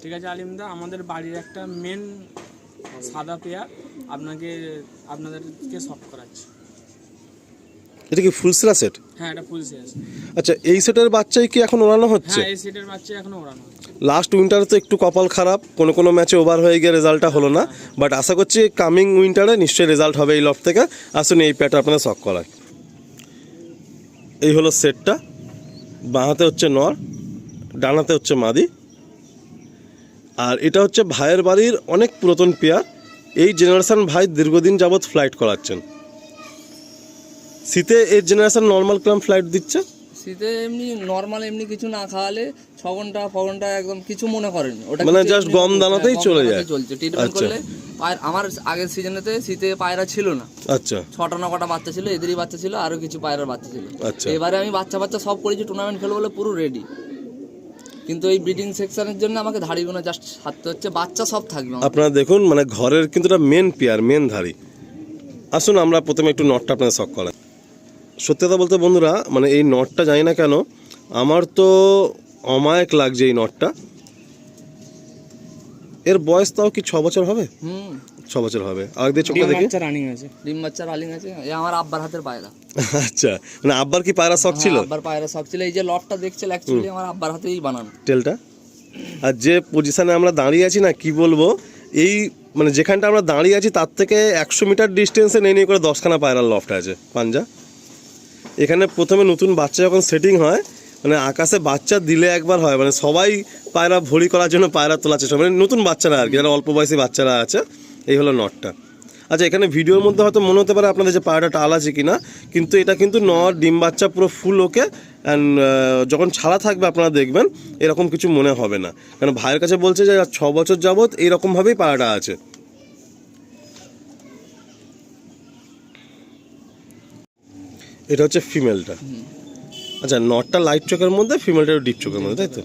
ঠিক আছে আলিমদা, আমাদের বাড়ির একটা মেন সাদা পেয়ার আপনাদেরকে শখ করাচ্ছি। এটা কি ফুল সেরা সেট? হ্যাঁ, এটা ফুল সেট। আচ্ছা, এই সেটের বাচ্চাই কি এখন ওড়ানো হচ্ছে? হ্যাঁ, এই সেটের বাচ্চা এখনো ওড়ানো হচ্ছে। লাস্ট উইন্টারে তো একটু কপাল খারাপ, কোনো ম্যাচে ওভার হয়ে গিয়ে রেজাল্টটা হলো না, বাট আশা করছি কামিং উইন্টারে নিশ্চয়ই রেজাল্ট হবে এই লফট থেকে। আসুন এই প্যাটার আপনাদের শখ করায়। এই হলো সেটটা, বাঁহাতে হচ্ছে নর, ডানাতে হচ্ছে মাদি। আর এটা হচ্ছে ভাইয়ের বাড়ির অনেক পুরাতন পেয়ার। এই জেনারেশন ভাই দীর্ঘদিন যাবৎ ফ্লাইট করাচ্ছেন। শীতে এর জেনারেশন নর্মাল কিরকম ফ্লাইট দিচ্ছে? শীতে এমনি নর্মাল এমনি কিছু না খাওয়ালে 6 ঘন্টা 4 ঘন্টা একদম কিছু মনে করেন, ওটা মানে জাস্ট গম দানাতেই চলে যায়। চলছে ট্রিটমেন্ট করলে। আমার আগের সিজনেতে শীতে পায়রা ছিল না। আচ্ছা, 6টা 9টা বাচ্চা ছিল, এদেরই বাচ্চা ছিল, আরো কিছু পায়রার বাচ্চা ছিল। আচ্ছা, এবারে আমি বাচ্চা সব করেছি, টুর্নামেন্ট খেলবো বলে পুরো রেডি। কিন্তু এই ব্রিডিং সেকশনের জন্য আমাকে ধাড়িগুলো জাস্ট ছাড়তে হচ্ছে, বাচ্চা সব থাকবে। আপনারা দেখুন, মানে ঘরের কিন্তু এটা মেন পেয়ার, মেন ধাড়ি। আসুন আমরা প্রথমে একটু নটটা আপনাদের শখ করাই। সত্যি কথা বলতে বন্ধুরা, মানে এই নটটা জানি না কেন আমার তো অমায়িক লাগছে এই নটটা। এর বয়স তাও কি 6 বছর হবে? 6 বছর হবে। আর দিয়ে চোখটা দেখি, ডিম বাচ্চা রানিং আছে। এই আমার আব্বার হাতের পায়রা। আচ্ছা, মানে আব্বার কি পায়রা শখ ছিল? আব্বার পায়রা শখ ছিল। এই যে লটটা দেখছেন অ্যাকচুয়ালি আমার আব্বার হাতেই বানানো টেলটা। আর যে পজিশনে আমরা দাঁড়িয়ে আছি না, কি বলবো, এই মানে যেখানটা আমরা দাঁড়িয়ে আছি তার থেকে 100 মিটার ডিস্টেন্সে নেই করে 10খানা পায়রার লফট আছে পাঞ্জা। এখানে প্রথমে নতুন বাচ্চা যখন সেটিং হয়, মানে আকাশে বাচ্চা দিলে একবার হয়, মানে সবাই পায়রা ভরি করার জন্য পায়রা তোলা চেষ্টা, মানে নতুন বাচ্চারা আর কি, যারা অল্প বয়সী বাচ্চারা আছে। এই হলো নটটা। আচ্ছা, এখানে ভিডিওর মধ্যে হয়তো মনে হতে পারে আপনাদের যে পায়রাটা টাল আছে কিনা, কিন্তু এটা কিন্তু নর, ডিম বাচ্চা পুরো ফুল ওকে। অ্যান্ড যখন ছাড়া থাকবে আপনারা দেখবেন এরকম কিছু মনে হবে না, কারণ ভাইয়ের কাছে বলছে যে 6 বছর যাবৎ এইরকমভাবেই পায়রাটা আছে। এটা হচ্ছে ফিমেলটা। আচ্ছা, নটটা লাইট চোখের মধ্যে, ফিমেলটা ডিপ চোখের মধ্যে, তাই তো?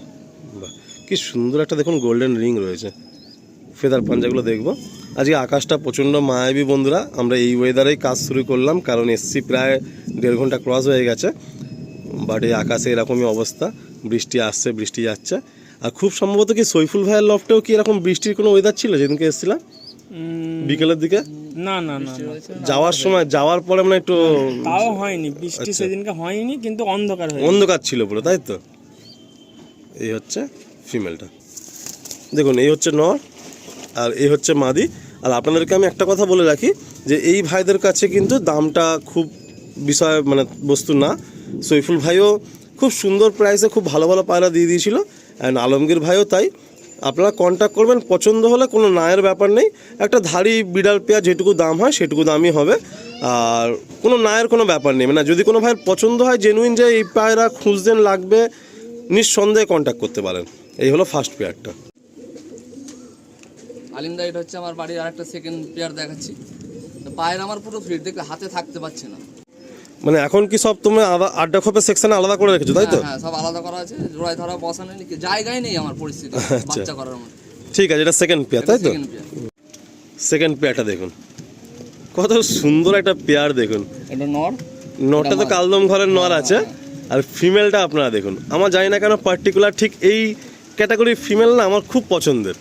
বাহ, কি সুন্দর একটা দেখুন গোল্ডেন রিং রয়েছে। ফেদার পাঞ্জাগুলো দেখবো। আজকে আকাশটা প্রচণ্ড মায়াবী বন্ধুরা। আমরা এই ওয়েদারেই কাজ শুরু করলাম, কারণ এসছি প্রায় 1.5 ঘন্টা ক্রস হয়ে গেছে, বাট এই আকাশে এরকমই অবস্থা। বৃষ্টি আসছে, বৃষ্টি যাচ্ছে। আর খুব সম্ভবত কি সৈফুল ভাইয়ের লফটেও কি এরকম বৃষ্টির কোনো ওয়েদার ছিল যেদিনকে এসেছিলাম বিকেলের দিকে? না, যাওয়ার সময়, যাওয়ার পরে মানে একটু তাও হয়নি বৃষ্টি, সেদিনকে হয়নি, কিন্তু অন্ধকার ছিল পুরো, তাই তো? এই হচ্ছে ফিমেলটা, দেখুন। এই হচ্ছে নর আর এই হচ্ছে মাদি। আর আপনাদেরকে আমি একটা কথা বলে রাখি যে এই ভাইদের কাছে কিন্তু দামটা খুব বিষয় মানে বস্তু না। সৈফুল ভাইও খুব সুন্দর প্রাইসে খুব ভালো ভালো পায়রা দিয়ে দিয়েছিল, অ্যান্ড আলমগীর ভাইও তাই। আপনারা কন্ট্যাক্ট করবেন, পছন্দ হলে কোনো নায়ের ব্যাপার নেই। একটা ধাড়ি বিড়াল পেয়ার যেটুকু দাম হয় সেটুকু দামই হবে, আর কোনো নায়ের কোনো ব্যাপার নেই। মানে যদি কোনো ভাইয়ের পছন্দ হয় জেনুইন যে এই পায়রা খুঁজতেন লাগবে, নিঃসন্দেহে কন্ট্যাক্ট করতে পারেন। এই হলো ফার্স্ট পেয়ারটা। আলিমদা, এটা হচ্ছে আমার বাড়ির আরেকটা সেকেন্ড পেয়ার দেখাচ্ছি। পায়রা আমার পুরো ফিট, দেখতে হাতে থাকতে পারছে না। মানে এখন কি সব তোমরা আড্ডা খোপের সেকশনে আলাদা করে রেখেছো, তাই তো? হ্যাঁ, সব আলাদা করা আছে। জোড়ায় ধরা বসানো নেই, জায়গায় নেই আমার পরিস্থিতি বাচ্চা করার মতো। ঠিক আছে, এটা সেকেন্ড পেয়ার, তাই তো? সেকেন্ড পেয়ারটা দেখুন, কত সুন্দর একটা পেয়ার দেখুন। এটা নর, নরটা তো কালদম ঘরের নর আছে, আর ফিমেলটা আপনারা দেখুন। আমার জানি না কেন পার্টিকুলার ঠিক এই ক্যাটাগরির ফিমেল না আমার খুব পছন্দের।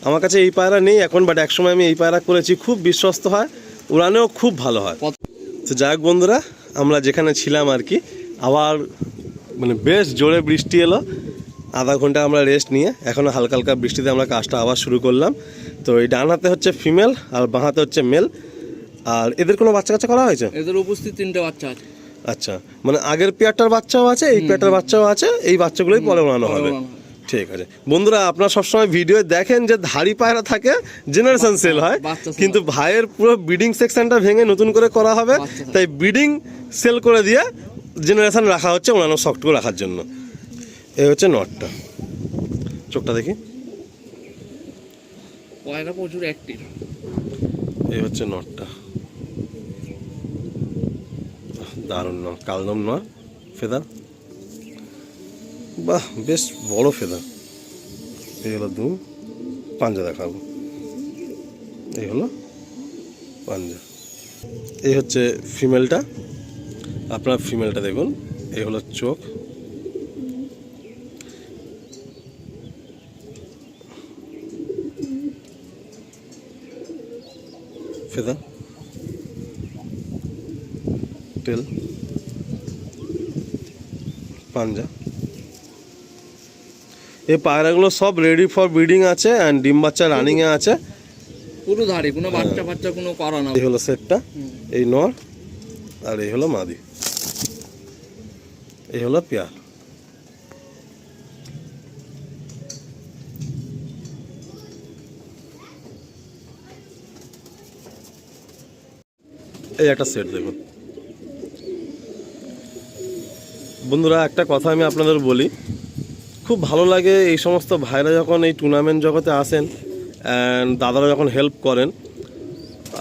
আমার কাছে এই পায়রা নেই এখন, বাট একসময় আমি এই পায়রা করেছি, খুব বিশ্বস্ত হয়, উড়ানেও খুব ভালো হয়। তো যাই হোক বন্ধুরা, আমরা যেখানে ছিলাম আর কি, আবার মানে বেশ জোরে বৃষ্টি এলো। আধা ঘন্টা আমরা রেস্ট নিয়ে এখনও হালকা হালকা বৃষ্টিতে আমরা কাজটা আবার শুরু করলাম। তো এই ডান হাতে হচ্ছে ফিমেল আর বাঁ হাতে হচ্ছে মেল। আর এদের কোনো বাচ্চা কাচ্চা করা হয়েছে? এদের উপস্থিত 3টে বাচ্চা আছে। আচ্ছা, মানে আগের পেয়ারটার বাচ্চাও আছে, এই পেয়ারটার বাচ্চাও আছে, এই বাচ্চাগুলোই পরে ওড়ানো হবে। ঠিক আছে বন্ধুরা, আপনারা সবসময় ভিডিও দেখেন যে ধাড়ি পায়রা থাকে জেনারেশন সেল হয়, কিন্তু ভাইয়ের পুরো ব্রিডিং সেকশনটা ভেঙে নতুন করে করা হবে, তাই ব্রিডিং সেল করে দিয়ে জেনারেশন রাখা হচ্ছে ওনার শক্টগুলো রাখার জন্য। এই হচ্ছে নটটা, চোখটা দেখি, পায়রা প্রচুর অ্যাক্টিভ। এই হচ্ছে নটটা, দারুণ নর, কালদম নর, ফেদার, বাহ বেশ বড় ফেদার। এই হলো দুম, পাঞ্জা দেখাবো। এই হলো পাঞ্জা। এই হচ্ছে ফিমেলটা, আপনার ফিমেলটা দেখুন। এই হলো চোখ, ফেদা, টেল, পাঞ্জা। এই পায়রাগুলো সব রেডি ফর ব্রিডিং আছে অ্যান্ড ডিম বাচ্চা রানিংয়ে আছে। পুরো ধাড়ি, কোনো বাচ্চা বাচ্চা কোনো করা না। এই হলো সেটটা, এই নর আর এই হলো মাদি, এই হলো পেয়ার। এই একটা সেট দেখুন বন্ধুরা, একটা কথা আমি আপনাদের বলি, খুব ভালো লাগে এই সমস্ত ভাইরা যখন এই টুর্নামেন্ট জগতে আসেন অ্যান্ড দাদারা যখন হেল্প করেন।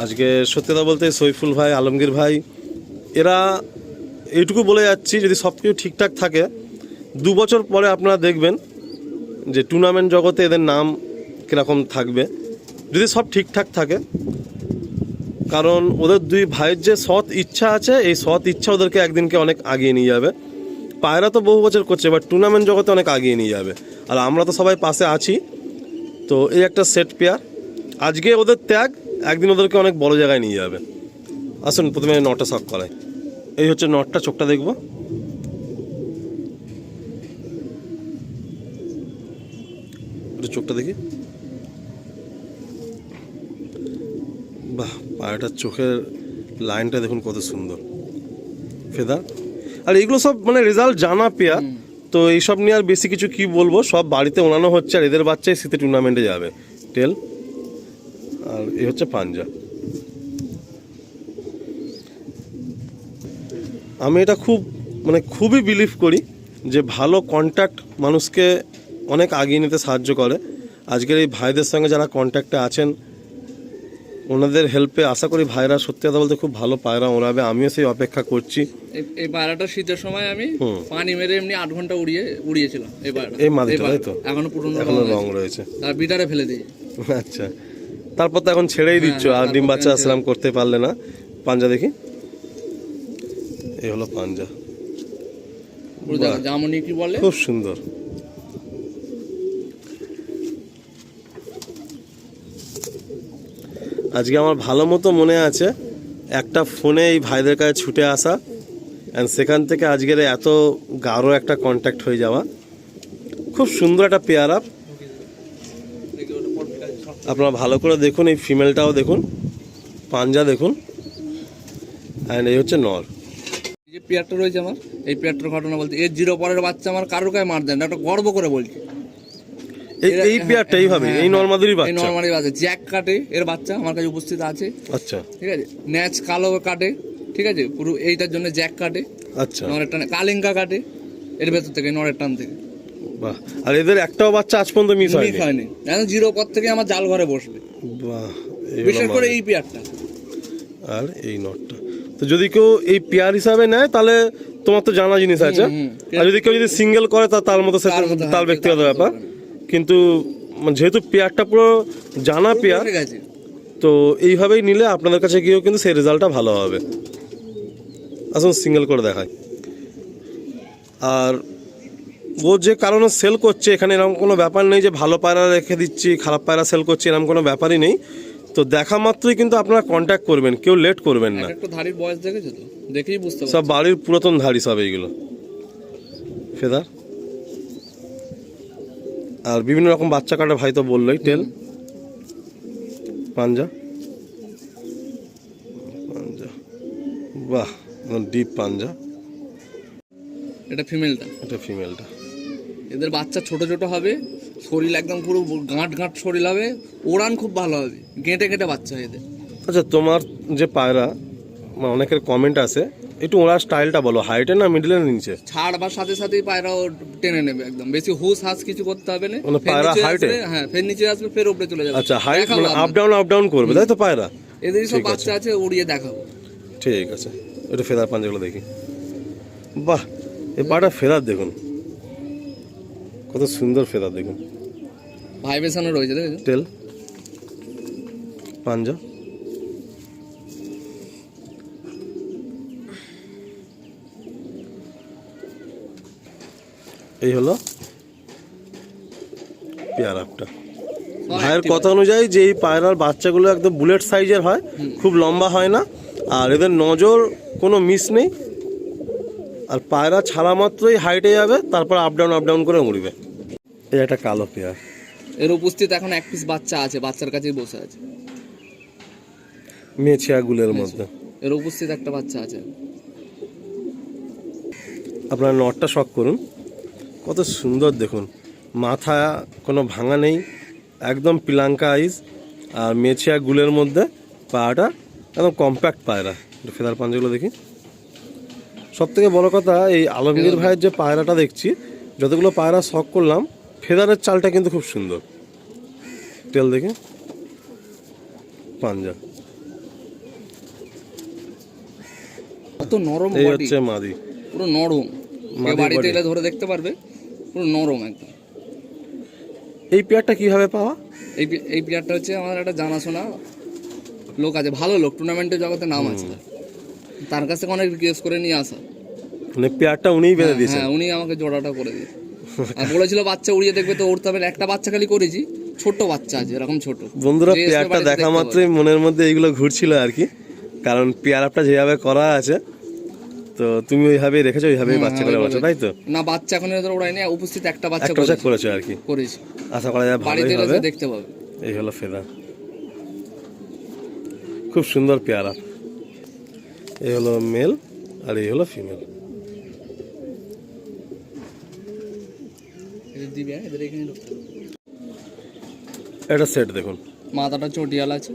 আজকে সত্যি কথা বলতে সৈফুল ভাই, আলমগীর ভাই, এরা এইটুকু বলে যাচ্ছি, যদি সব কিছু ঠিকঠাক থাকে 2 বছর পরে আপনারা দেখবেন যে টুর্নামেন্ট জগতে এদের নাম কীরকম থাকবে, যদি সব ঠিকঠাক থাকে। কারণ ওদের 2 ভাইয়ের যে সৎ ইচ্ছা আছে, এই সৎ ইচ্ছা ওদেরকে একদিনকে অনেক আগিয়ে নিয়ে যাবে। পায়রা তো বহু বছর করছে, বাট টুর্নামেন্ট জগতে অনেক আগিয়ে নিয়ে যাবে, আর আমরা তো সবাই পাশে আছি। তো এই একটা সেট পেয়ার, আজকে ওদের ত্যাগ একদিন ওদেরকে অনেক বড় জায়গায় নিয়ে যাবে। আসুন প্রথমে নটটা শক করাই। এই হচ্ছে নটটা, চোখটা দেখবো। চোখটা দেখি, বাহ, পায়রাটার চোখের লাইনটা দেখুন কত সুন্দর, ফেদার। আর এগুলো সব মানে রেজাল্ট জানা পেয়ার, তো এইসব নিয়ে আর বেশি কিছু কি বলবো, সব বাড়িতে ওনানো হচ্ছে, আর এদের বাচ্চাই শীতে টুর্নামেন্টে যাবে। টেল আর এই হচ্ছে পাঞ্জা। আমি এটা খুবই বিলিভ করি যে ভালো কন্ট্যাক্ট মানুষকে অনেক আগিয়ে নিতে সাহায্য করে। আজকের এই ভাইদের সঙ্গে যারা কন্ট্যাক্টে আছেন, ওনাদের হেল্পে আশা করি ভাইরা সত্যি কথা বলতে খুব ভালো পায়রা ওড়াবে। আমিও সেই অপেক্ষা করছি। এই পায়রাটা শীতের সময় আমি পানি মেরে এমনি 8 ঘন্টা উড়িয়েছিলাম। এই মাদিটা তাই তো, এখনো রং রয়েছে, আর বিটারে ফেলে দিই। আচ্ছা, তারপর তো এখন ছেড়েই দিচ্ছ, আর ডিম বাচ্চা আসলাম করতে পারলে না। পাঞ্জা দেখি, এই হলো পাঞ্জা, জামনি কি বলে, খুব সুন্দর। আজকে আমার ভালো মতো মনে আছে একটা ফোনে এই ভাইদের কাছে ছুটে আসা, অ্যান্ড সেখান থেকে আজকের এত গাঢ় একটা কন্ট্যাক্ট হয়ে যাওয়া। খুব সুন্দর একটা পেয়ার আপ। আপনারা ভালো করে দেখুন, এই ফিমেলটাও দেখুন, পাঞ্জা দেখুন, অ্যান্ড এই হচ্ছে নর। যে পেয়ারটা রয়েছে আমার, এই পেয়ারটার ঘটনা বলতে, এর 0 পরের বাচ্চা আমার কারোর গায়ে মার দেন না, একটা গর্ব করে বলছি। এই পেয়ারটা এইভাবে, এই নরমাদির বাচ্চা, এই নরমালি বাচ্চা জ্যাক কাটে, এর বাচ্চা আমার কাছে উপস্থিত আছে। আচ্ছা, ঠিক আছে, ন্যাচ কালো কাটে, ঠিক আছে, পুরো এইটার জন্য জ্যাক কাটে। আচ্ছা, নরের টানে কালিঙ্কা কাটে এর ভেতর থেকে, নরের টান থেকে। বাহ, আর এদের একটাও বাচ্চা আজ পর্যন্ত মিস হয়নি। এখন 0 পর থেকে আমার জাল ঘরে বসবে। বাহ, বিশেষ করে এই পেয়ারটা আর এই নটটা। তো যদি কেউ এই পেয়ার হিসাবে নেয় তাহলে তোমার তো জানা জিনিস আছে, আর যদি কেউ সিঙ্গেল করে তার মতো তার ব্যক্তিগত ব্যাপার। কিন্তু যেহেতু পেয়ারটা পুরো জানা পেয়ার, তো এইভাবেই নিলে আপনাদের কাছে গিয়েও কিন্তু সেই রেজাল্টটা ভালো হবে। আসুন সিঙ্গেল করে দেখায়। আর ও যে কারণে সেল করছে, এখানে এরকম কোনো ব্যাপার নেই যে ভালো পায়রা রেখে দিচ্ছি খারাপ পায়রা সেল করছি, এরকম কোনো ব্যাপারই নেই। তো দেখা মাত্রই কিন্তু আপনারা কন্ট্যাক্ট করবেন, কেউ লেট করবেন না। একটা ধাড়ির বয়স দেখেছো তো, দেখেই বুঝতে পারছো সব বাড়ির পুরাতন ধাড়ি সব এইগুলো ফেদার। আর বিভিন্ন রকম বাচ্চা কাটা ভাই তো বললোই। টেল, পাঞ্জা, পাঞ্জা, বাহ, ডিপ পাঞ্জা। এটা ফিমেলটা, এটা ফিমেলটা। এদের বাচ্চা ছোট ছোট হবে, শরীর একদম পুরো গাঁট গাঁট শরীর হবে, ওড়ান খুব ভালো হবে, গেঁটে গেঁটে বাচ্চা এদের। আচ্ছা, তোমার যে পায়রা অনেকের কমেন্ট আছে, একটু ওড়ার স্টাইলটা বলো, হাইটে না মিডলে না নিচে? ছাড় বা সাথে সাথেই পায়রাও টেনে নেবে একদম, বেশি হুস হাস কিছু করতে হবে না। মানে পায়রা হাইটে, হ্যাঁ, ফের নিচে আসবে, ফের উপরে চলে যাবে। আচ্ছা, হাইট মানে আপ ডাউন করবে তাই তো পায়রা? এদেরই সব বাচ্চা আছে, উড়িয়ে দেখাবো। ঠিক আছে, একটু ফেদার পাঞ্জাগুলো দেখি। বাহ, এই পায়রাটা ফেদার দেখুন, কত সুন্দর ফেদার দেখুন, ভাইব্রেশনও রয়েছে দেখেছো। টেল, পাঞ্জা, এই হলো পেয়ার আপটা। ভাইয়ের কথা অনুযায়ী যে এই পায়রার বাচ্চাগুলো একদম বুলেট সাইজের হয়, খুব লম্বা হয় না, আর এদের নজর কোনো মিস নেই, আর পায়রা ছাড়া মাত্রই হাইটে যাবে, তারপর আপ ডাউন করে উড়বে। এই একটা কালো পেয়ার, এর উপস্থিত এখন এক পিস বাচ্চা আছে, বাচ্চার কাছেই বসে আছে মেছিয়া গুলের মধ্যে। এর উপস্থিত একটা বাচ্চা আছে। আপনার নটটা শখ করুন, কত সুন্দর দেখুন, মাথা কোনো ভাঙা নেই, একদম পিলাঙ্কা আইজ, আর মেছিয়া গুলের মধ্যে পায়রাটা একদম কম্প্যাক্ট পায়রা। একটু ফেদার পাঞ্জাগুলো দেখি। সব থেকে বড় কথা, এই আলমগীর ভাইয়ের যে পায়রাটা দেখছি, যতগুলো পায়রা শখ করলাম, ফেদারের চালটা কিন্তু খুব সুন্দর। তেল দেখি, পাঞ্জা, কত নরম এই বডি, হচ্ছে মাদি, পুরো নরম। মাদি বাড়িতে body। এলে ধরে দেখতে পারবে, পুরো নরম একদম। এই পেয়ারটা কিভাবে পাওয়া? এই প্লেয়ারটা হচ্ছে আমার একটা জানাশোনা লোক আছে, ভালো লোক, টুর্নামেন্টের জগতে নাম আছে, তার কাছ থেকে অনেক রিকোয়েস্ট করে নিয়ে আসা। মানে পেয়ারটা উনিই বেঁধে দিয়েছেন? হ্যাঁ, উনি আমাকে জোড়াটা করে দিয়েছে। আর বলেছিল বাচ্চা উড়িয়ে দেখবে তো উড়তে হবে না। একটা বাচ্চা খালি করেছি, ছোট বাচ্চা আছে এরকম ছোট। বন্ধুরা, যে এসে পেয়ারটা বাড়িতে দেখা দেখতে মাত্রই মনের মধ্যে এইগুলো ঘুরছিল আর কি, কারণ পেয়ারটা যেভাবে করা আছে, তো তুমি ওইভাবেই রেখেছো, ওইভাবেই বাচ্চা করে বলছো, তাই তো? না, বাচ্চা এখন এদের ওড়াইনি, উপস্থিত একটা বাচ্চা একটা বাচ্চা করেছো আর কি, করেছি। আশা করা যায় বাড়িতে ভালোই এলে হবে। দেখতে পাবে। এই হলো ফেদা, খুব সুন্দর পেয়ারা। এই হলো মেল আর এই হলো ফিমেল। এদের দিবি, এদের এখানে ঢুকতে হবে। এটা সেট দেখুন, মাথাটা চটিয়াল আছে,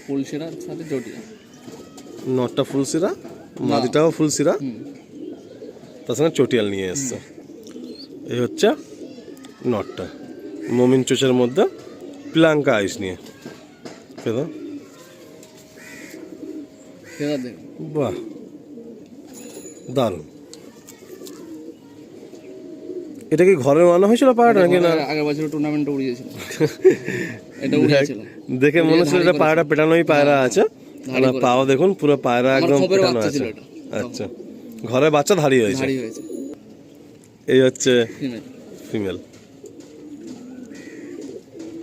ফুলসেরার সাথে চটিয়াল। নটটা ফুলসিরা, মাদিটাও ফুলসিরা, তার সঙ্গে চটিয়াল নিয়ে এসছে। এই হচ্ছে নটটা, মমিন চোচের মধ্যে প্লাঙ্কা আইস নিয়ে। ফেদা, ফেরার দেখুন, বাহ, দারুণ। এটা কি ঘরে আনা হয়েছিল পায়রাটা নাকি না? আগের বছর টুর্নামেন্টে উড়িয়েছিল, এটা উড়িয়েছিল। দেখে মনে হচ্ছিল এটা পায়রাটা পেটানোই পায়রা আছে। পাও দেখুন, পুরো পায়রা একদম পেটানো আছে। আচ্ছা, ঘরে বাচ্চা ধাড়ি হয়েছে। ধাড়ি হয়েছে। এই হচ্ছে ফিমেল। ফিমেল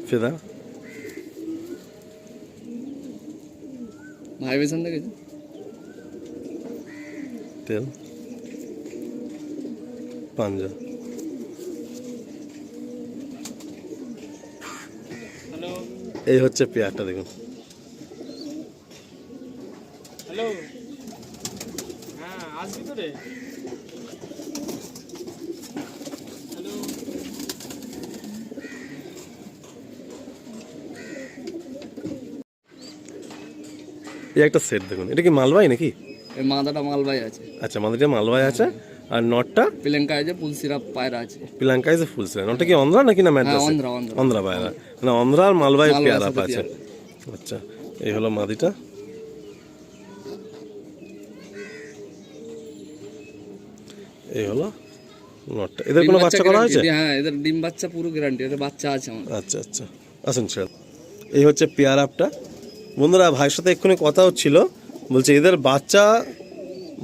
ফেদা, ভাইবেশন দেখেছি, তেল, পাঞ্জা। হ্যালো এই হচ্ছে পেয়ারটা দেখুন। হ্যালো, হ্যাঁ আসবি তো রে। হ্যালো, এই একটা সেট দেখুন, এটা কি মালবাই নাকি? এই মাদাটা মালবাই আছে, আচ্ছা, মাদিটা মালবাই আছে, আর নটটা প্লেঙ্কা আছে, ফুলসিরা পায়রা আছে। পিলাঙ্কা ইজ ফুল সেট। নটটা কি অন্ধ্রা নাকি না ম্যাড্রাস? অন্ধ্রা, অন্ধ্রা। অন্ধ্রা পায়রা, মানে অন্ধ্রা আর মালবাই মালবাই পেয়ারা সাথে আছে। পেয়ারা। আচ্ছা, এই হলো মাদিটা। এই হলো নটটা। এদের কোনো ডিম বাচ্চা করা হয়েছে? guarantee, হ্যাঁ, এদের ডিম বাচ্চা পুরো গ্যারান্টি, এদের বাচ্চা আছে আমার। আচ্ছা আচ্ছা, আসুন স্যার। এই হচ্ছে পেয়ার আপটা। বন্ধুরা, ভাইয়ের সাথে এক্ষুনি কথা হচ্ছিল, বলছে এদের বাচ্চা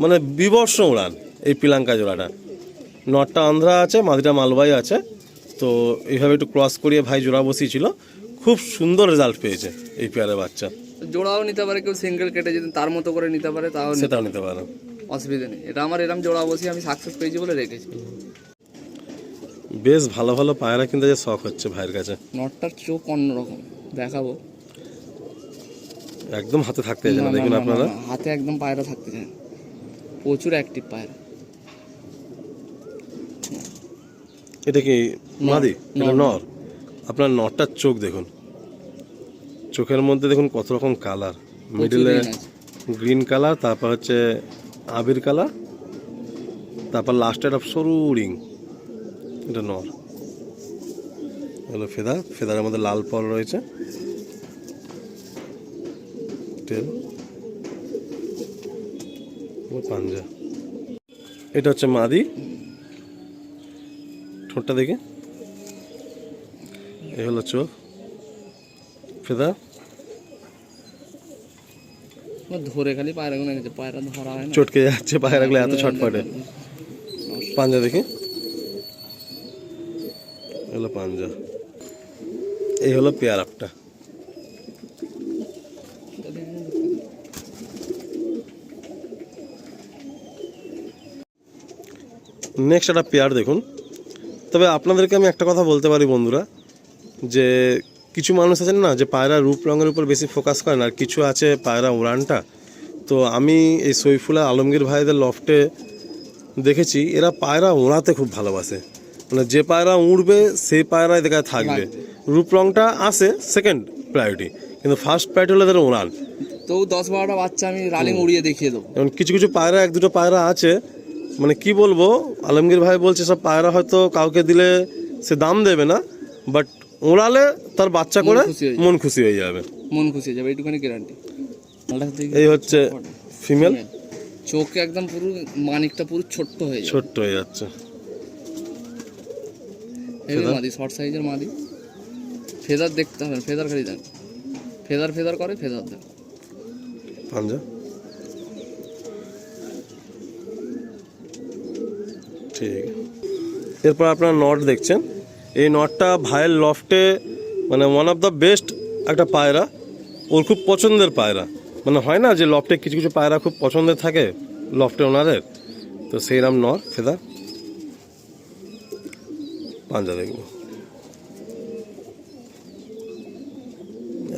মানে বিবর্ষ উড়ান এই পিলাঙ্কা জোড়াটা। নটটা আন্ধ্রা আছে, মাদিটা মালবাই আছে, তো এইভাবে একটু ক্রস করিয়ে ভাই জোড়া বসিয়েছিল, খুব সুন্দর রেজাল্ট পেয়েছে এই পেয়ারের বাচ্চা। জোড়াও নিতে পারে কেউ, সিঙ্গেল কেটে যদি তার মতো করে নিতে পারে তাও সেটাও নিতে পারো, অসুবিধা নেই। এটা আমার এরকম জোড়া বসিয়ে আমি সাকসেস পেয়েছি বলে রেখেছি। বেশ ভালো ভালো পায়রা কিন্তু যে শখ হচ্ছে ভাইয়ের কাছে। নটটার চোখ অন্যরকম, দেখাবো, একদম হাতে থাকতে চায় না, না, দেখুন না, আপনারা। না, হাতে একদম পায়রা থাকতে চায় না। প্রচুর অ্যাক্টিভ পায়রা। এটা কি মাদি? এটা নর। নর। আপনার নরটার চোখ দেখুন, চোখের মধ্যে দেখুন কত রকম কালার, মিডলে green আছে। গ্রিন কালার, তারপর হচ্ছে আবির কালার, তারপর লাস্টে একটা সরু রিং। এটা নর। হলো ফেদা, ফেদারের মধ্যে লাল পর রয়েছে, টেল ও পাঞ্জা। এটা হচ্ছে মাদি, ঠোঁটটা দেখে। এই হলো চোখ, ফেদা। ধরে খালি পায়রা গুলো গেছে, পায়রা ধরা হয় না, চটকে যাচ্ছে পায়রাগুলো, এত ছটফটে। পাঞ্জা দেখি, হলো পাঞ্জা, এই হলো পেয়ার আপটা। নেক্সট একটা পেয়ার দেখুন। তবে আপনাদেরকে আমি একটা কথা বলতে পারি বন্ধুরা, যে কিছু মানুষ আছেন না যে পায়রা রূপ রঙের উপর বেশি ফোকাস করেন, আর কিছু আছে পায়রা উড়ানটা। তো আমি এই সৈফুল্লাহ আলমগীর ভাইদের লফটে দেখেছি এরা পায়রা উড়াতে খুব ভালোবাসে, মানে যে পায়রা উড়বে সেই পায়রাই দেখা থাকবে। রূপ রঙটা আসে সেকেন্ড প্রায়োরিটি, কিন্তু ফার্স্ট প্রায়োরিটি হলো এদের উড়ান। তো 10-12টা বাচ্চা আমি রানিং উড়িয়ে দেখিয়ে দেবো। যেমন কিছু কিছু পায়রা, এক দুটো পায়রা আছে, মানে কি বলবো, আলমগীর ভাই বলছে সব পায়রা হয়তো কাউকে দিলে সে দাম দেবে না, বাট ওড়ালে তার বাচ্চা করে মন খুশি হয়ে যাবে, মন খুশি হয়ে যাবে, এইটুখানি গ্যারান্টি। এই হচ্ছে ফিমেল, চোখ একদম পুরো মানিকটা পুরো ছোট্ট হয়ে যাবে, ছোট্ট হয়ে যাচ্ছে। হেভি মাদি, শর্ট সাইজের মাদি। ফেদার দেখতে হবে, ফেদার খালি দেন, ফেদার করে, ফেদার দেন। পাঞ্জা ঠিক। এরপর আপনারা নট দেখছেন, এই নটটা ভাইয়ের লফটে মানে ওয়ান অফ দ্য বেস্ট একটা পায়রা, ওর খুব পছন্দের পায়রা। মানে হয় না যে লফটে কিছু কিছু পায়রা খুব পছন্দের থাকে লফটে ওনাদের, তো সেইরকম নর ফেদার। পাঞ্জা দেখব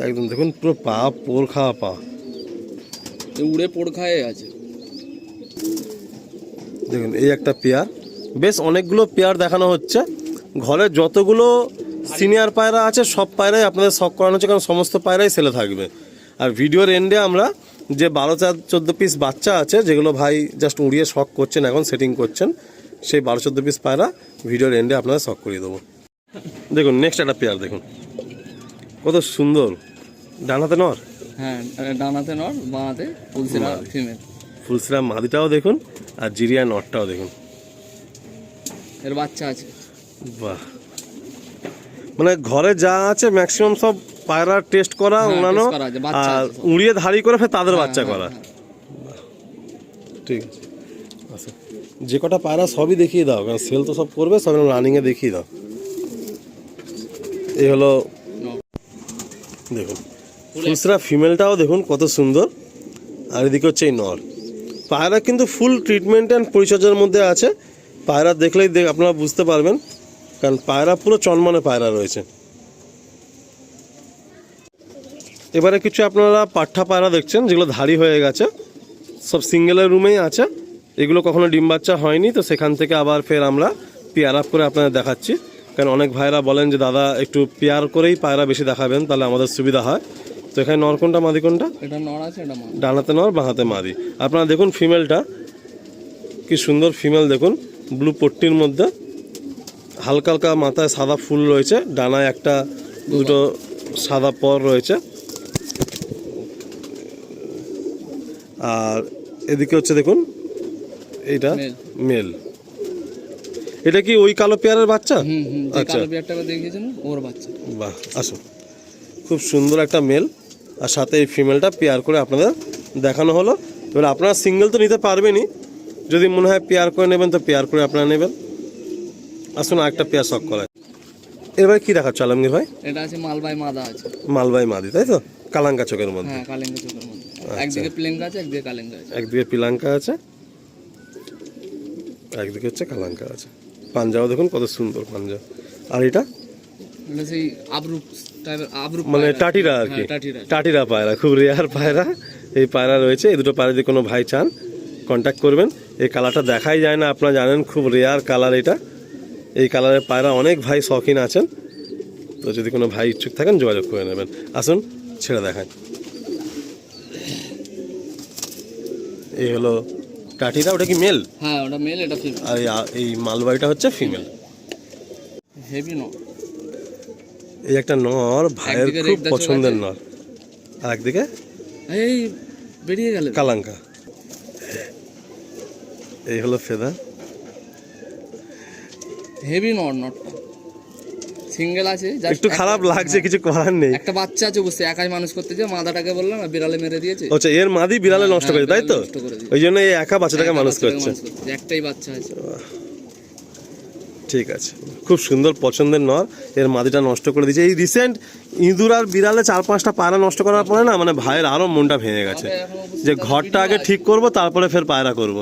একদম, দেখুন পুরো পা পোর খাওয়া পা, উড়ে পোড় খায়ে আছে। দেখুন এই একটা পেয়ার, বেশ অনেকগুলো পেয়ার দেখানো হচ্ছে। ঘরে যতগুলো সিনিয়র পায়রা আছে সব পায়রাই আপনাদের শখ করানো হচ্ছে, কারণ সমস্ত পায়রাই সেলে থাকবে। আর ভিডিওর এন্ডে আমরা যে 12-14 পিস বাচ্চা আছে, যেগুলো ভাই জাস্ট উড়িয়ে শখ করছেন, এখন সেটিং করছেন, সেই 12-14 পিস পায়রা ভিডিওর এন্ডে আপনাদের শখ করিয়ে দেবো। দেখুন নেক্সট একটা পেয়ার দেখুন, কত সুন্দর। ডানাতে নর, হ্যাঁ ডানাতে নর, বানাতে ফুলসিরা ফিমেল। ফুলসিরা মাদিটাও দেখুন, আর জিরিয়া নটটাও দেখুন, এর বাচ্চা আছে। বাহ, মানে ঘরে যা আছে ম্যাক্সিমাম সব পায়রা টেস্ট করা, উড়ানো, আর উড়িয়ে ধাড়ি করে ফের তাদের বাচ্চা করা। ঠিক আছে, আচ্ছা যে কটা পায়রা সবই দেখিয়ে দাও, কারণ সেল তো সব করবে, সব রানিংয়ে দেখিয়ে দাও। এই হলো দেখুন ফুলসিরা ফিমেলটাও দেখুন কত সুন্দর, আর এদিকে হচ্ছে এই নর। পায়রা কিন্তু ফুল ট্রিটমেন্ট অ্যান্ড পরিচর্যার মধ্যে আছে, পায়রা দেখলেই আপনারা বুঝতে পারবেন, কারণ পায়রা পুরো চনমনে পায়রা রয়েছে। এবারে কিছু আপনারা পাঠা পায়রা দেখছেন যেগুলো ধাড়ি হয়ে গেছে, সব সিঙ্গেলের রুমেই আছে, এগুলো কখনো ডিম বাচ্চা হয়নি, তো সেখান থেকে আবার ফের আমরা পেয়ার আপ করে আপনাদের দেখাচ্ছি। কারণ অনেক ভাইরা বলেন যে দাদা একটু পেয়ার করেই পায়রা বেশি দেখাবেন, তাহলে আমাদের সুবিধা হয়। তো এখানে নর কোনটা মাদি কোনটা? এটা নর আছে, এটা মাদি। ডানাতে নর, বাঁহাতে মাদি। আপনারা দেখুন ফিমেলটা কি সুন্দর ফিমেল, দেখুন ব্লু পট্টির মধ্যে, হালকা হালকা মাথায় সাদা ফুল রয়েছে, ডানায় একটা দুটো সাদা পর রয়েছে, আর এদিকে হচ্ছে দেখুন এইটা মেল। এটা কি ওই কালো পেয়ারের বাচ্চা? আচ্ছা, কালো পেয়ারটাকে দেখিয়েছেন ওর বাচ্চা। বাহ, আসুন, খুব সুন্দর একটা মেল, আর সাথে এই ফিমেলটা পেয়ার করে আপনাদের দেখানো হলো। এবার আপনারা সিঙ্গেল তো নিতে পারবেনই, যদি মনে হয় পেয়ার করে নেবেন তো পেয়ার করে আপনারা নেবেন। আসুন আরেকটা পেয়ার শখ করায়। এবার কি দেখাচ্ছ আলমগীর ভাই? এটা আছে মালবাই মাদা আছে, মালবাই মাদি, তাই তো? কালাঙ্কা চোখের মধ্যে। হ্যাঁ কালেঙ্গা চোখের মধ্যে, একদিকে প্লেঙ্কা আছে, একদিকে কালেঙ্গা আছে। একদিকে পিলাঙ্কা আছে, একদিকে হচ্ছে কালাঙ্কা আছে। পাঞ্জাও দেখুন কত সুন্দর পাঞ্জা। আর এটা সেই আবরুপ টাইপের, আবরুপ মানে টাটিরা আর কি, টাটিরা পায়রা, খুব রেয়ার পায়রা। এই পায়রা রয়েছে, এই দুটো পায়রা যদি কোনো ভাই চান কন্ট্যাক্ট করবেন। এই কালারটা দেখাই যায় না, আপনারা জানেন খুব রেয়ার কালার এটা। এই কালারের পায়রা অনেক ভাই শখিন আছেন, তো যদি কোনো ভাই ইচ্ছুক থাকেন যোগাযোগ করে নেবেন। আসুন ছেড়ে দেখান। এই হলো টাটিরা, ওটা কি মেল? হ্যাঁ ওটা মেল, এটা ফিমেল। আর এই মালবাইটা হচ্ছে ফিমেল। হেভি নর, এই একটা নর ভাইয়ের খুব পছন্দের নর, আর একদিকে এই বেরিয়ে গেল কালাঙ্কা। এই হলো ফেদা, হেভি নর। নটটা সিঙ্গেল আছে, একটু খারাপ লাগছে, কিছু করার নেই। একটা বাচ্চা আছে বুঝতে, একাই মানুষ করতে যে মাদাটাকে বললাম বিড়ালে মেরে দিয়েছে। আচ্ছা, এর মাদি বিড়ালে নষ্ট করেছে তাই তো? ওই জন্য এই একা বাচ্চাটাকে মানুষ করছে। একটাই বাচ্চা আছে। ঠিক আছে, খুব সুন্দর পছন্দের নর, এর মাদিটা নষ্ট করে দিয়েছে। এই রিসেন্ট ইঁদুর আর বিড়ালে 4-5টা পায়রা নষ্ট করার পরে না মানে ভাইয়ের আরও মনটা ভেঙে গেছে যে ঘরটা আগে ঠিক করব তারপরে ফের পায়রা করব।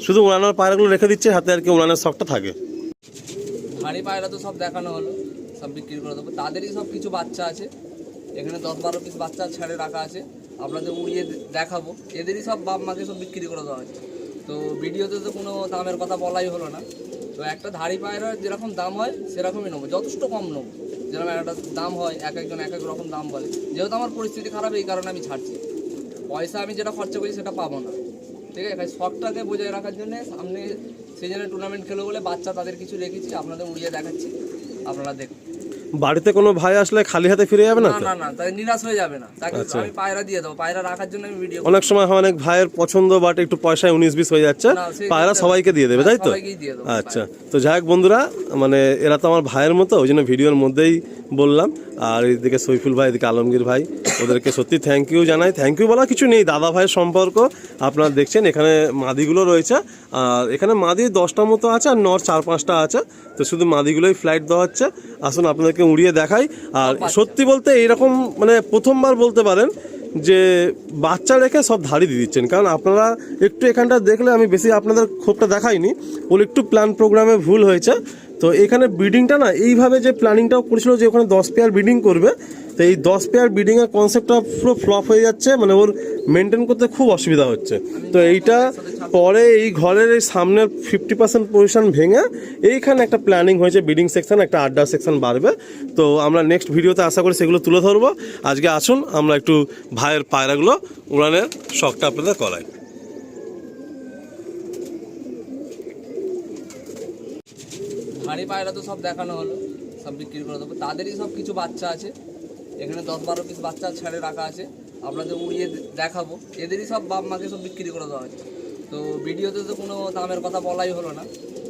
শুধু উড়ানোর পায়রাগুলো রেখে দিচ্ছে হাতে, আর কি উড়ানোর শখটা থাকে। হাঁড়ি পায়রা তো সব দেখানো হলো, সব বিক্রি করে দেবো। তাদেরই সব কিছু বাচ্চা আছে, এখানে 10-12 পিস বাচ্চা ছেড়ে রাখা আছে, আপনাদের উড়িয়ে দেখাবো। এদেরই সব বাপ মাকে সব বিক্রি করে দেওয়া হচ্ছে। তো ভিডিওতে তো কোনো দামের কথা বলাই হলো না। তো একটা ধাড়ি পায়রার যেরকম দাম হয় সেরকমই নেবো, যথেষ্ট কম নেবো। যেরকম একটা দাম হয়, এক একজন এক এক রকম দাম বলে। যেহেতু আমার পরিস্থিতি খারাপ, এই কারণে আমি ছাড়ছি। পয়সা আমি যেটা খরচা করি সেটা পাবো না, ঠিক আছে। শখটাকে বজায় রাখার জন্য সামনে সিজনে টুর্নামেন্ট খেলো বলে বাচ্চা তাদের কিছু রেখেছি, আপনাদের উড়িয়ে দেখাচ্ছি, আপনারা দেখুন। বাড়িতে কোনো ভাই আসলে খালি হাতে ফিরে যাবে না তো? না, তাই নিরাশ হয়ে যাবে না। তাকে আমি পায়রা দিয়ে দেবো, পায়রা রাখার জন্য আমি ভিডিও। অনেক সময় হয় অনেক ভাইয়ের পছন্দ বাট একটু পয়সায় 19-20 হয়ে যাচ্ছে, পায়রা সবাইকে দিয়ে দেবে, তাই তো? আচ্ছা, তো যাই হোক বন্ধুরা, মানে এরা তো আমার ভাইয়ের মতো, ওই জন্য ভিডিওর মধ্যেই বললাম। আর এদিকে সৈফুল ভাই, এদিকে আলমগীর ভাই, ওদেরকে সত্যি থ্যাংক ইউ জানাই। থ্যাংক ইউ বলা কিছু নেই, দাদা ভাইয়ের সম্পর্ক। আপনারা দেখছেন এখানে মাদিগুলো রয়েছে, আর এখানে মাদি 10টা মতো আছে, আর নর 4-5টা আছে। তো শুধু মাদিগুলোই ফ্লাইট দেওয়া হচ্ছে। আসুন আপনাদেরকে উড়িয়ে দেখাই। আর সত্যি বলতে এইরকম মানে প্রথমবার বলতে পারেন যে বাচ্চা রেখে সব ধাড়ি দিয়ে দিচ্ছেন। কারণ আপনারা একটু এখানটা দেখলে, আমি বেশি আপনাদের ক্ষোভটা দেখাইনি, ওর একটু প্ল্যান প্রোগ্রামে ভুল হয়েছে। তো এখানে ব্রিডিংটা না এইভাবে যে প্ল্যানিংটাও করেছিল যে ওখানে 10 পেয়ার ব্রিডিং করবে, তো এই 10 পেয়ার ব্রিডিংয়ের কনসেপ্টটা পুরো ফ্লপ হয়ে যাচ্ছে, মানে ওর মেনটেন করতে খুব অসুবিধা হচ্ছে। তো এইটা পরে এই ঘরের এই সামনের 50% পজিশন ভেঙে এইখানে একটা প্ল্যানিং হয়েছে, ব্রিডিং সেকশন, একটা আড্ডা সেকশন বাড়বে। তো আমরা নেক্সট ভিডিওতে আশা করি সেগুলো তুলে ধরবো। আজকে আসুন আমরা একটু ভাইয়ের পায়রাগুলো উড়ানের শখটা আপনাদের করাই। হাঁড়ি পায়রা তো সব দেখানো হলো, সব বিক্রি করে দেবো। তাদেরই সব কিছু বাচ্চা আছে, এখানে 10-12 পিস বাচ্চা ছেড়ে রাখা আছে, আপনাদের উড়িয়ে দেখাবো। এদেরই সব বাপ মাকে সব বিক্রি করে দেওয়া হচ্ছে। তো ভিডিওতে তো কোনো দামের কথা বলাই হলো না।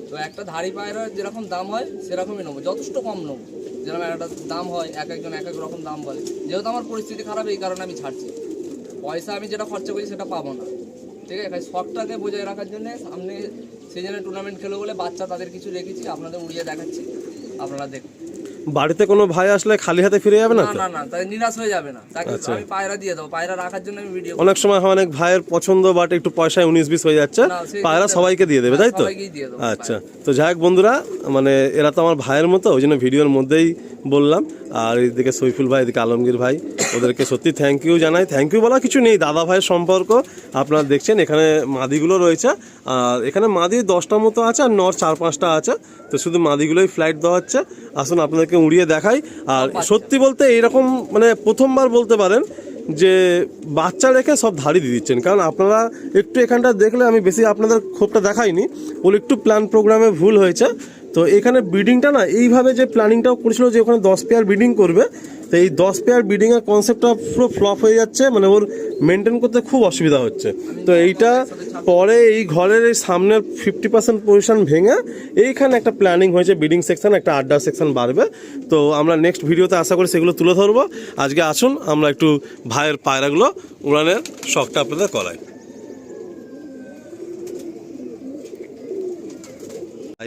তো একটা ধাড়ি পায়রার যেরকম দাম হয় সেরকমই নেবো, যথেষ্ট কম নেবো। যেরকম একটা দাম হয়, এক একজন এক এক রকম দাম বলে। যেহেতু আমার পরিস্থিতি খারাপ, এই কারণে আমি ছাড়ছি। পয়সা আমি যেটা খরচা করি সেটা পাবো না, ঠিক আছে। শখটাকে বজায় রাখার জন্য সামনে সিজনে টুর্নামেন্ট খেলো বলে বাচ্চা তাদের কিছু রেখেছি, আপনাদের উড়িয়ে দেখাচ্ছি, আপনারা দেখুন। বাড়িতে কোনো ভাই আসলে খালি হাতে ফিরে যাবে না তো? না, তাই নিরাশ হয়ে যাবে না। তাকে আমি পায়রা দিয়ে দেবো, পায়রা রাখার জন্য আমি ভিডিও। অনেক সময় হয় অনেক ভাইয়ের পছন্দ বাট একটু পয়সায় 19-20 হয়ে যাচ্ছে, পায়রা সবাইকে দিয়ে দেবে, তাই তো? আচ্ছা, তো যাই হোক বন্ধুরা, মানে এরা তো আমার ভাইয়ের মতো, ওই জন্য ভিডিওর মধ্যেই বললাম। আর এদিকে সৈফুল ভাই, এদিকে আলমগীর ভাই, ওদেরকে সত্যি থ্যাংক ইউ জানাই। থ্যাংক ইউ বলা কিছু নেই, দাদা ভাইয়ের সম্পর্ক। আপনারা দেখছেন এখানে মাদিগুলো রয়েছে, আর এখানে মাদি 10টা মতো আছে, আর নর 4-5টা আছে। তো শুধু মাদিগুলোই ফ্লাইট দেওয়া হচ্ছে। আসুন আপনাদেরকে উড়িয়ে দেখাই। আর সত্যি বলতে এইরকম মানে প্রথমবার বলতে পারেন যে বাচ্চা রেখে সব ধাড়ি দিয়ে দিচ্ছেন। কারণ আপনারা একটু এখানটা দেখলে, আমি বেশি আপনাদের ক্ষোভটা দেখাইনি, ওর একটু প্ল্যান প্রোগ্রামে ভুল হয়েছে। তো এখানে ব্রিডিংটা না এইভাবে যে প্ল্যানিংটাও করেছিল যে ওখানে 10 পেয়ার ব্রিডিং করবে, তো এই 10 পেয়ার ব্রিডিংয়ের কনসেপ্টটা পুরো ফ্লপ হয়ে যাচ্ছে, মানে ওর মেনটেন করতে খুব অসুবিধা হচ্ছে। তো এইটা পরে এই ঘরের এই সামনের 50% পজিশন ভেঙে এইখানে একটা প্ল্যানিং হয়েছে, ব্রিডিং সেকশন, একটা আড্ডা সেকশন বাড়বে। তো আমরা নেক্সট ভিডিওতে আশা করি সেগুলো তুলে ধরবো। আজকে আসুন আমরা একটু ভাইয়ের পায়রাগুলো উড়ানের শখটা আপনাদের করাই।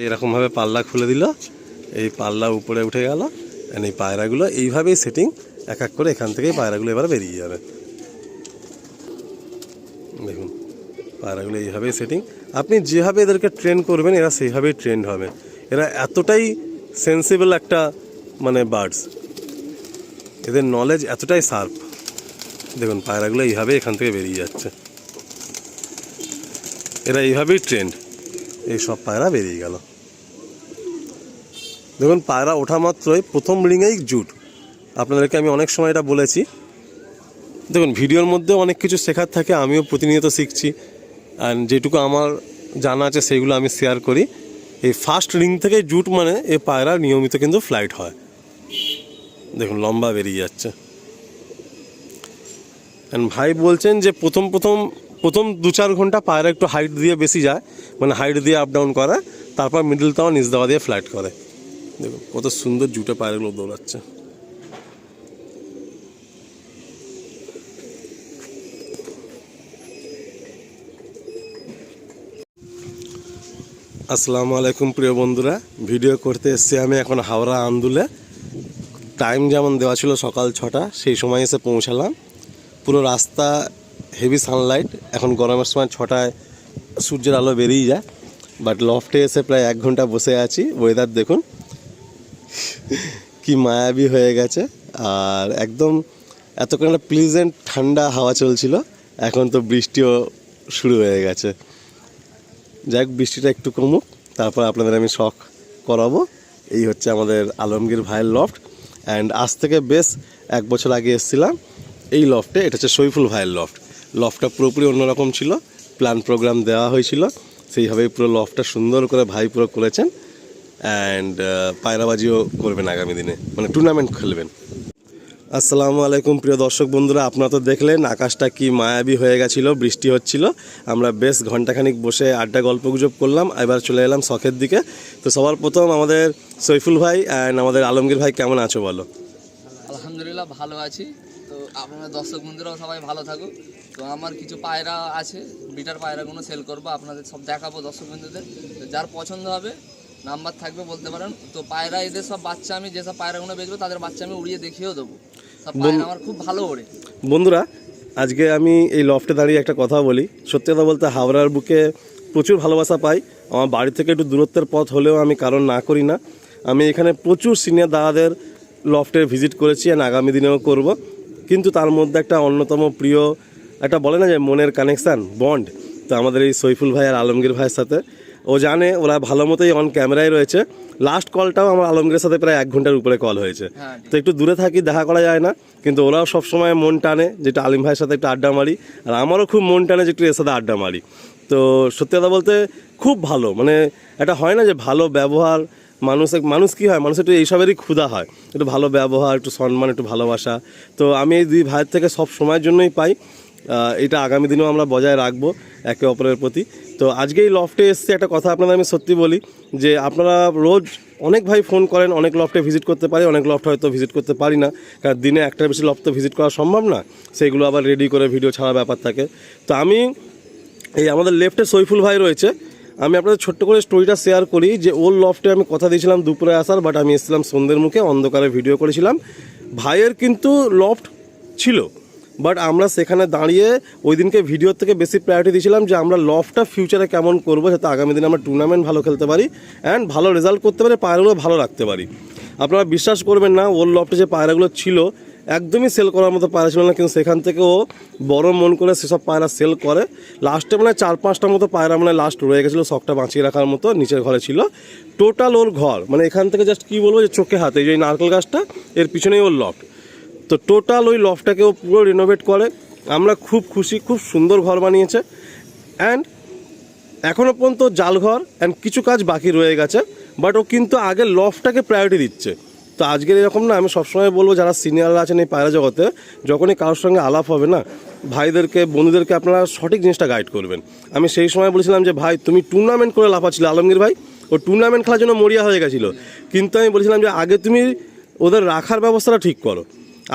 এরকমভাবে পাল্লা খুলে দিল, এই পাল্লা উপরে উঠে গেল, এই পায়রাগুলো এইভাবেই সেটিং, এক এক করে এখান থেকেই পায়রাগুলো এবার বেরিয়ে যাবে। দেখুন পায়রাগুলো এইভাবেই সেটিং, আপনি যেভাবে এদেরকে ট্রেন করবেন এরা সেইভাবেই ট্রেন্ড হবে। এরা এতটাই সেন্সিবল একটা মানে বার্ডস, এদের নলেজ এতটাই শার্প। দেখুন পায়রাগুলো এইভাবে এখান থেকে বেরিয়ে যাচ্ছে, এরা এইভাবেই ট্রেন্ড। এই সব পায়রা বেরিয়ে গেল। দেখুন পায়রা ওঠা মাত্রই প্রথম রিংয়েই জুট। আপনাদেরকে আমি অনেক সময় এটা বলেছি। দেখুন ভিডিওর মধ্যে অনেক কিছু শেখার থাকে, আমিও প্রতিনিয়ত শিখছি, অ্যান্ড যেটুকু আমার জানা আছে সেইগুলো আমি শেয়ার করি। এই ফার্স্ট রিং থেকে জুট মানে এই পায়রা নিয়মিত কিন্তু ফ্লাইট হয়। দেখুন লম্বা বেরিয়ে যাচ্ছে। অ্যান্ড ভাই বলছেন যে প্রথম 2-4 ঘন্টা পায়রা একটু হাইট দিয়ে বেশি যায়, মানে হাইট দিয়ে আপ ডাউন করে, তারপর মিডল তাও নিচ দেওয়া দিয়ে ফ্লাইট করে। দেখুন কত সুন্দর জুটে পায়রাগুলো দৌড়াচ্ছে। আসসালামু আলাইকুম প্রিয় বন্ধুরা, ভিডিও করতে এসেছি আমি এখন হাওড়া আন্দুলে। টাইম যেমন দেওয়া ছিল সকাল 6টা, সেই সময় এসে পৌঁছালাম। পুরো রাস্তা হেভি সানলাইট, এখন গরমের সময় 6টায় সূর্যের আলো বেরিয়ে যায়। বাট লফটে এসে প্রায় 1 ঘন্টা বসে আছি। ওয়েদার দেখুন কি মায়াবী হয়ে গেছে, আর একদম এতক্ষণ একটা প্লিজেন্ট ঠান্ডা হাওয়া চলছিল, এখন তো বৃষ্টিও শুরু হয়ে গেছে। যাক, বৃষ্টিটা একটু কমুক, তারপর আপনাদের আমি শখ করাবো। এই হচ্ছে আমাদের আলমগীর ভাইয়ের লফট। অ্যান্ড আজ থেকে বেশ 1 বছর আগে এসেছিলাম এই লফটে। এটা হচ্ছে সৈফুল ভাইয়ের লফট। লফটটা পুরোপুরি অন্যরকম ছিল, প্ল্যান প্রোগ্রাম দেওয়া হয়েছিল, সেইভাবেই পুরো লফটটা সুন্দর করে ভাই পুরো করেছেন। অ্যান্ড পায়রাবাজিও করবেন আগামী দিনে, মানে টুর্নামেন্ট খেলবেন। আসসালামু আলাইকুম প্রিয় দর্শক বন্ধুরা, আপনারা তো দেখলেন আকাশটা কি মায়াবী হয়ে গেছিলো, বৃষ্টি হচ্ছিল। আমরা বেশ ঘন্টাখানিক বসে আড্ডা গল্প গুজব করলাম, এবার চলে এলাম শখের দিকে। তো সবার প্রথম আমাদের সৈফুল ভাই অ্যান্ড আমাদের আলমগীর ভাই, কেমন আছো বলো? আলহামদুলিল্লাহ ভালো আছি। তো আপনারা দর্শক বন্ধুরাও সবাই ভালো থাকুক। তো আমার কিছু পায়রা আছে, বিটার পায়রাগুলো সেল করবো, আপনাদের সব দেখাবো দর্শক বন্ধুদের। তো যার পছন্দ হবে নাম্বার থাকবে বলতে পারেন। তো পায়রা এদের সব বাচ্চা, আমি যেসব পায়রাগুলো বেচবো তাদের বাচ্চা আমি উড়িয়ে দেখিয়েও দেবো। সব পায়রা আমার খুব ভালো ওড়ে। বন্ধুরা, আজকে আমি এই লফটে দাঁড়িয়ে একটা কথা বলি। সত্যি কথা বলতে হাওড়ার বুকে প্রচুর ভালোবাসা পাই। আমার বাড়ি থেকে একটু দূরত্বের পথ হলেও আমি কারণ না করি না। আমি এখানে প্রচুর সিনিয়র দাদাদের লফটে ভিজিট করেছি, আর আগামী দিনেও করব। কিন্তু তার মধ্যে একটা অন্যতম প্রিয়, একটা বলে না যে মনের কানেকশান, বন্ড, তো আমাদের এই সৈফুল ভাই আর আলমগীর ভাইয়ের সাথে। ও জানে ওরা ভালো মতোই অন ক্যামেরায় রয়েছে। লাস্ট কলটাও আমার আলমগীরের সাথে প্রায় 1 ঘন্টার উপরে কল হয়েছে। তো একটু দূরে থাকি, দেখা করা যায় না, কিন্তু ওরাও সবসময় মন টানে যেটা আলিম ভাইয়ের সাথে একটু আড্ডা মারি, আর আমারও খুব মন টানে যে একটু এর সাথে আড্ডা মারি। তো সত্যি কথা বলতে খুব ভালো, মানে এটা হয় না যে ভালো ব্যবহার, মানুষ কী হয়, মানুষ একটু এইসবেরই ক্ষুধা হয়, একটু ভালো ব্যবহার, একটু সম্মান, একটু ভালোবাসা। তো আমি এই 2 ভাইয়ের থেকে সব সময়ের জন্যই পাই। এটা আগামী দিনেও আমরা বজায় রাখবো একে অপরের প্রতি। তো আজকে এই লফটে এসছে, একটা কথা আপনাদের আমি সত্যি বলি যে আপনারা রোজ অনেক ভাই ফোন করেন, অনেক লফটে ভিজিট করতে পারি, অনেক লফট হয়তো ভিজিট করতে পারি না, কারণ দিনে একটার বেশি লফট ভিজিট করা সম্ভব না, সেগুলো আবার রেডি করে ভিডিও ছাড়া ব্যাপার থাকে। তো আমি এই আমাদের লেফটে সৈফুল ভাই রয়েছে, আমি আপনাদের ছোট্ট করে স্টোরিটা শেয়ার করি যে ওর লফটে আমি কথা দিয়েছিলাম দুপুরে আসার, বাট আমি এসেছিলাম সন্ধ্যের মুখে, অন্ধকারে ভিডিও করেছিলাম। ভাইয়ের কিন্তু লফট ছিল, বাট আমরা সেখানে দাঁড়িয়ে ওই দিনকে ভিডিওর থেকে বেশি প্রায়োরিটি দিয়েছিলাম যে আমরা লফটটা ফিউচারে কেমন করবো, যাতে আগামী দিনে আমরা টুর্নামেন্ট ভালো খেলতে পারি অ্যান্ড ভালো রেজাল্ট করতে পারি, পায়রাগুলো ভালো রাখতে পারি। আপনারা বিশ্বাস করবেন না, ওর লফটে যে পায়রাগুলো ছিল একদমই সেল করার মতো পায়রা ছিল না, কিন্তু সেখান থেকে ও বড় মন করে সেসব পায়রা সেল করে। লাস্টে মানে 4-5টার মতো পায়রা মানে লাস্ট রয়ে গেছিলো, শখটা বাঁচিয়ে রাখার মতো, নিচের ঘরে ছিল। টোটাল ওর ঘর, মানে এখান থেকে জাস্ট কী বলবো যে চোখে হাতে, এই যে নারকেল গাছটা এর পিছনেই ওর লফট। তো টোটাল ওই লফটটাকেও পুরো রিনোভেট করে, আমরা খুব খুশি, খুব সুন্দর ঘর বানিয়েছে। অ্যান্ড এখনও পর্যন্ত জাল ঘর অ্যান্ড কিছু কাজ বাকি রয়ে গেছে, বাট ও কিন্তু আগে লফটটাকে প্রায়োরিটি দিচ্ছে। তো আজকের এরকম না, আমি সবসময় বলবো যারা সিনিয়ররা আছেন এই পায়রা জগতে, যখনই কারোর সঙ্গে আলাপ হবে না, ভাইদেরকে, বন্ধুদেরকে আপনারা সঠিক জিনিসটা গাইড করবেন। আমি সেই সময় বলেছিলাম যে ভাই তুমি টুর্নামেন্ট করে লাফাচ্ছিলে, আলমগীর ভাই ও টুর্নামেন্ট খেলার জন্য মরিয়া হয়ে গেছিলো, কিন্তু আমি বলেছিলাম যে আগে তুমি ওদের রাখার ব্যবস্থাটা ঠিক করো,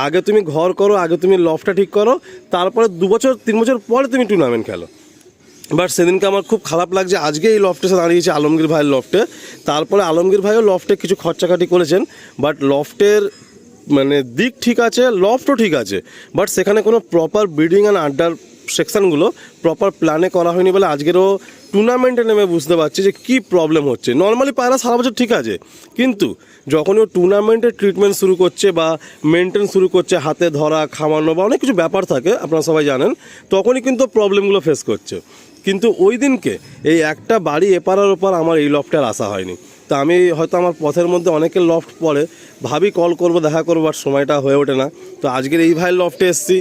আগে তুমি ঘর করো, আগে তুমি লফটটা ঠিক করো, তারপরে 2 বছর 3 বছর পরে তুমি টুর্নামেন্ট খেলো। বাট সেদিনকে আমার খুব খারাপ লাগছে, আজকে এই লফটে এসে দাঁড়িয়েছে আলমগীর ভাইয়ের লফটে। তারপরে আলমগীর ভাইও লফটে কিছু খরচাকাটি করেছেন, বাট লফটের মানে দিক ঠিক আছে, লফটও ঠিক আছে, বাট সেখানে কোনো প্রপার ব্রিডিং অ্যান্ড আড্ডার সেকশানগুলো প্রপার প্ল্যানে করা হয়নি বলে আজকেরও টুর্নামেন্টে নেমে বুঝতে পারছি যে কী প্রবলেম হচ্ছে। নর্মালি পায়রা সারা বছর ঠিক আছে, কিন্তু যখনই ও টুর্নামেন্টের ট্রিটমেন্ট শুরু করছে বা মেনটেন শুরু করছে, হাতে ধরা, খাওয়ানো বা অনেক কিছু ব্যাপার থাকে আপনারা সবাই জানেন, তখনই কিন্তু প্রবলেমগুলো ফেস করছে। কিন্তু ওই দিনকে এই একটা বাড়ি এপারার ওপার আমার এই লফটের আসা হয়নি। তো আমি হয়তো আমার পথের মধ্যে অনেকের লফট পড়ে, ভাবি কল করব, দেখা করবো, আর সময়টা হয়ে ওঠে না। তো আজকের এই ভাইয়ের লফটে এসেছি,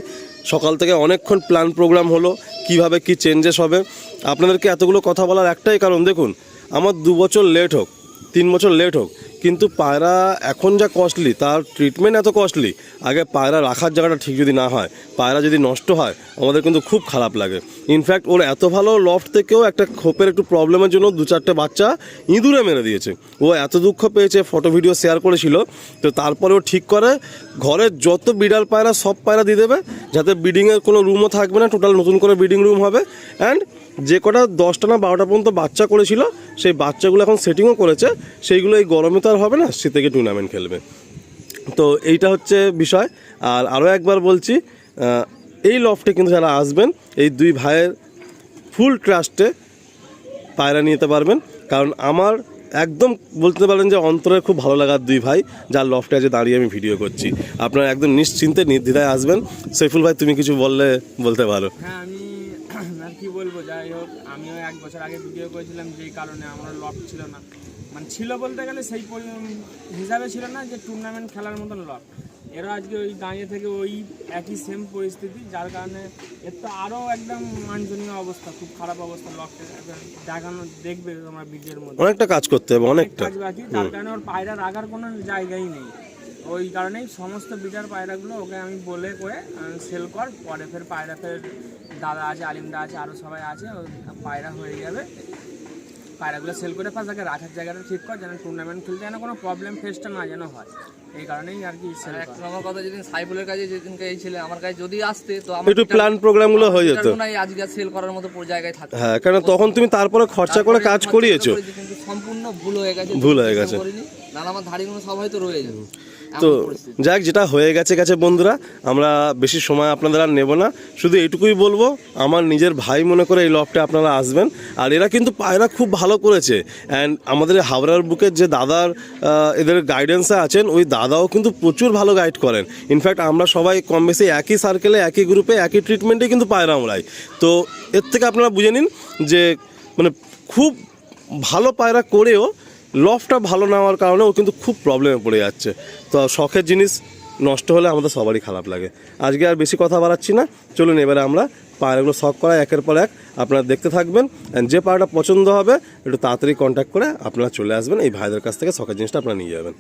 সকাল থেকে অনেকক্ষণ প্ল্যান প্রোগ্রাম হলো কিভাবে কি চেঞ্জেস হবে। আপনাদেরকে এতগুলো কথা বলার একটাই কারণ, দেখুন আমার 2 বছর লেট হোক, 3 বছর লেট হোক, কিন্তু পায়রা এখন যা কস্টলি, তার ট্রিটমেন্ট এত কস্টলি। আগে পায়রা রাখার জায়গাটা ঠিক যদি না হয়, পায়রা যদি নষ্ট হয়, আমাদের কিন্তু খুব খারাপ লাগে। ইনফ্যাক্ট ওর এত ভালো লফট থেকেও একটা খোপের একটু প্রবলেমের জন্য 2-4টে বাচ্চা ইঁদুরে মেরে দিয়েছে। ও এত দুঃখ পেয়েছে, ফটো ভিডিও শেয়ার করেছিল। তো তারপরে ও ঠিক করে ঘরের যত বিড়াল পায়রা সব পায়রা দিয়ে দেবে, যাতে ব্রিডিংয়ের কোনো রুমও থাকবে না, টোটাল নতুন করে ব্রিডিং রুম হবে। অ্যান্ড যে কটা 10টা না 12টা পর্যন্ত বাচ্চা করেছিল সেই বাচ্চাগুলো এখন সেটিংও করেছে, সেইগুলো এই গরমে তো আর হবে না, শীতে গিয়ে টুর্নামেন্ট খেলবে। তো এইটা হচ্ছে বিষয়। আর আরও একবার বলছি, এই লফটে কিন্তু যারা আসবেন এই দুই ভাইয়ের ফুল ট্রাস্টে পায়রা নিতে পারবেন, কারণ আমার একদম বলতে পারেন যে অন্তরের খুব ভালো লাগার দুই ভাই, যার লফটে আজ দাঁড়িয়ে আমি ভিডিও করছি। আপনারা একদম নিশ্চিন্তে নির্দ্বিধায় আসবেন। সৈফুল ভাই তুমি কিছু বলতে পারো। হ্যাঁ, আমি আর কি বলবো, যাই হোক আমিও 1 বছর আগে ভিডিও করেছিলাম, যেই কারণে আমার লফট ছিল না, মানে ছিল বলতে গেলে সেই হিসাবে ছিল না যে টুর্নামেন্ট খেলার মতন লফট। এরা আজকে ওই দাঁড়িয়ে থেকে ওই একই সেম পরিস্থিতি, যার কারণে এর তো আরও একদম মানজনীয় অবস্থা, খুব খারাপ অবস্থা লফটে দেখানো, দেখবে তোমার ভিডিওর মধ্যে অনেকটা কাজ করতে হবে, অনেকটা কাজ বাকি, যার কারণে ওর পায়রা রাখার কোনো জায়গাই নেই। ওই কারণেই সমস্ত বিটার পায়রাগুলো ওকে আমি বলে করে সেল কর, পরে ফের পায়রা ফের দাদা আছে, আলিমদা আছে, আরও সবাই আছে, পায়রা হয়ে যাবে, পায়রাগুলো সেল করে পাস তাকে রাখার জায়গাটা ঠিক কর, যেন টুর্নামেন্ট খেলতে যেন কোনো প্রবলেম ফেসটা না যেন হয়, এই কারণেই আর কি সেল এক করা। নম্বর কথা, যেদিন সাইফুলের কাছে যেদিনকে এই ছেলে আমার কাছে যদি আসতে, তো একটু প্ল্যান প্রোগ্রামগুলো হয়ে যেত। আজকে সেল করার মতো জায়গায় থাকে। হ্যাঁ, কারণ তখন তুমি তারপরে খরচা করে কাজ করিয়েছো, কিন্তু সম্পূর্ণ ভুল হয়ে গেছে, ভুল হয়ে গেছে। নাহলে আমার ধাড়িগুলো সব হয়তো রয়ে যাবে। তো যাক, যেটা হয়ে গেছে বন্ধুরা, আমরা বেশি সময় আপনাদের আর নেব না, শুধু এইটুকুই বলবো, আমার নিজের ভাই মনে করে এই লফটে আপনারা আসবেন। আর এরা কিন্তু পায়রা খুব ভালো করেছে, অ্যান্ড আমাদের হাওড়ার বুকের যে দাদার এদের গাইডেন্সে আছেন, ওই দাদাও কিন্তু প্রচুর ভালো গাইড করেন। ইনফ্যাক্ট আমরা সবাই কম বেশি একই সার্কেলে, একই গ্রুপে, একই ট্রিটমেন্টে কিন্তু পায়রা আমরাই। তো এর থেকে আপনারা বুঝে নিন যে মানে খুব ভালো পায়রা করেও লফটটা ভালো না হওয়ার কারণে ও কিন্তু খুব প্রবলেমে পড়ে যাচ্ছে। তো শখের জিনিস নষ্ট হলে আমাদের সবারই খারাপ লাগে। আজকে আর বেশি কথা বাড়াচ্ছি না, চলুন এবারে আমরা পায়রাগুলো শখ করা একের পর এক আপনারা দেখতে থাকবেন। অ্যান্ড যে পায়রাটা পছন্দ হবে একটু তাড়াতাড়ি কন্ট্যাক্ট করে আপনারা চলে আসবেন, এই ভাইদের কাছ থেকে শখের জিনিসটা আপনারা নিয়ে যাবেন।